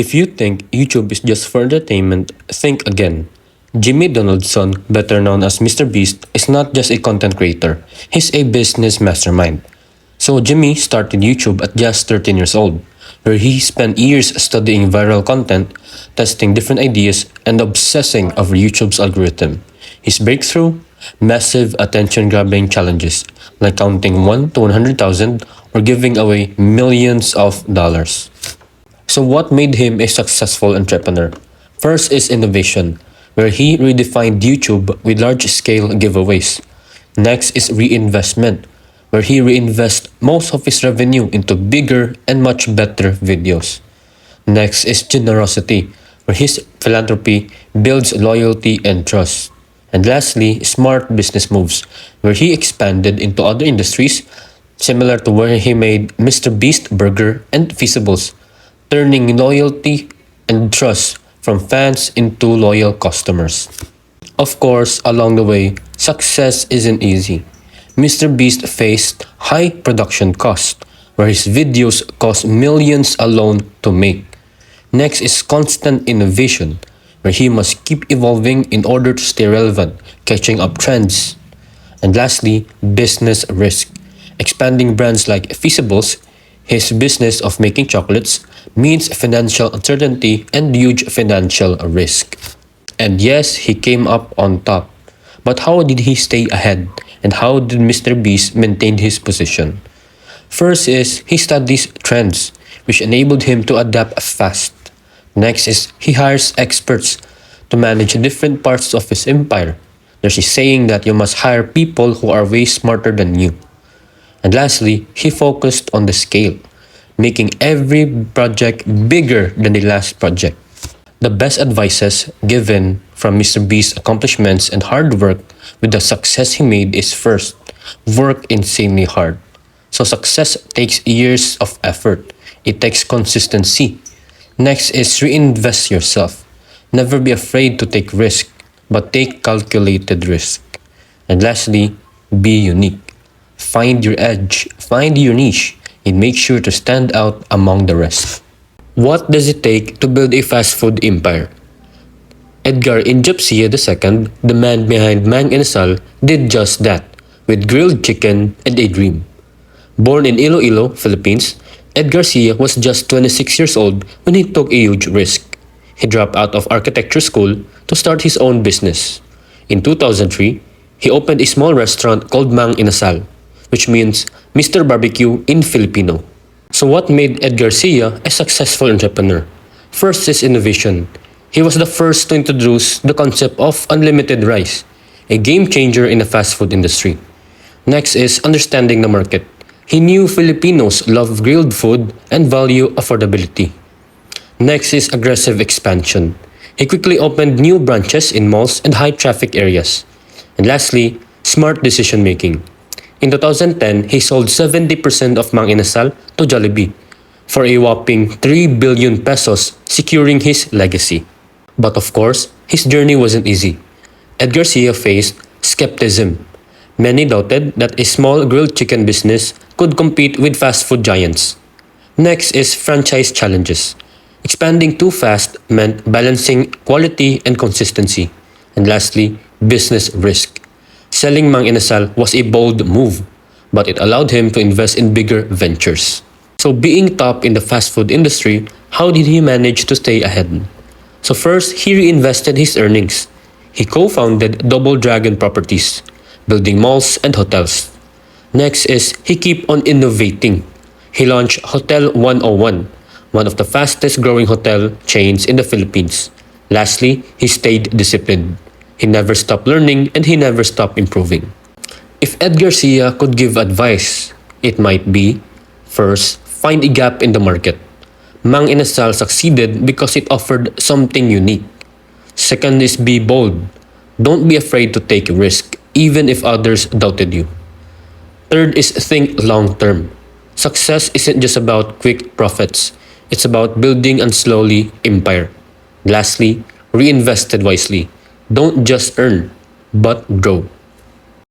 If you think YouTube is just for entertainment, think again. Jimmy Donaldson, better known as Mr. Beast, is not just a content creator, he's a business mastermind. So Jimmy started YouTube at just 13 years old, where he spent years studying viral content, testing different ideas, and obsessing over YouTube's algorithm. His breakthrough? Massive attention-grabbing challenges, like counting 1 to 100,000 or giving away millions of dollars. So what made him a successful entrepreneur? First is innovation, where he redefined YouTube with large-scale giveaways. Next is reinvestment, where he reinvests most of his revenue into bigger and much better videos. Next is generosity, where his philanthropy builds loyalty and trust. And lastly, smart business moves, where he expanded into other industries, similar to where he made Mr. Beast Burger and Feastables, turning loyalty and trust from fans into loyal customers. Of course, along the way, success isn't easy. Mr. Beast faced high production costs, where his videos cost millions alone to make. Next is constant innovation, where he must keep evolving in order to stay relevant, catching up trends. And lastly, business risk. Expanding brands like Feastables, his business of making chocolates, means financial uncertainty and huge financial risk. And yes, he came up on top. But how did he stay ahead? And how did Mr. Beast maintain his position? First is he studies trends, which enabled him to adapt fast. Next is he hires experts to manage different parts of his empire. There's a saying that you must hire people who are way smarter than you. And lastly, he focused on the scale, making every project bigger than the last project. The best advices given from Mr. Beast's accomplishments and hard work with the success he made is first, work insanely hard. So success takes years of effort. It takes consistency. Next is reinvest yourself. Never be afraid to take risk, but take calculated risk. And lastly, be unique. Find your edge, find your niche, and make sure to stand out among the rest. What does it take to build a fast food empire? Edgar Injapsia II, the man behind Mang Inasal, did just that, with grilled chicken and a dream. Born in Iloilo, Philippines, Edgar Sia was just 26 years old when he took a huge risk. He dropped out of architecture school to start his own business. In 2003, he opened a small restaurant called Mang Inasal, which means Mr. Barbecue in Filipino. So what made Edgar Sia a successful entrepreneur? First is innovation. He was the first to introduce the concept of unlimited rice, a game changer in the fast food industry. Next is understanding the market. He knew Filipinos love grilled food and value affordability. Next is aggressive expansion. He quickly opened new branches in malls and high-traffic areas. And lastly, smart decision-making. In 2010, he sold 70% of Mang Inasal to Jollibee for a whopping 3 billion pesos, securing his legacy. But of course, his journey wasn't easy. Edgar Sia faced skepticism. Many doubted that a small grilled chicken business could compete with fast food giants. Next is franchise challenges. Expanding too fast meant balancing quality and consistency. And lastly, business risk. Selling Mang Inasal was a bold move, but it allowed him to invest in bigger ventures. So being top in the fast food industry, how did he manage to stay ahead? So first, he reinvested his earnings. He co-founded Double Dragon Properties, building malls and hotels. Next is he kept on innovating. He launched Hotel 101, one of the fastest growing hotel chains in the Philippines. Lastly, he stayed disciplined. He never stopped learning and he never stopped improving. If Edgar Sia could give advice, it might be, first, find a gap in the market. Mang Inasal succeeded because it offered something unique. Second is be bold. Don't be afraid to take a risk, even if others doubted you. Third is think long term. Success isn't just about quick profits. It's about building and slowly empire. Lastly, reinvest wisely. Don't just earn, but grow.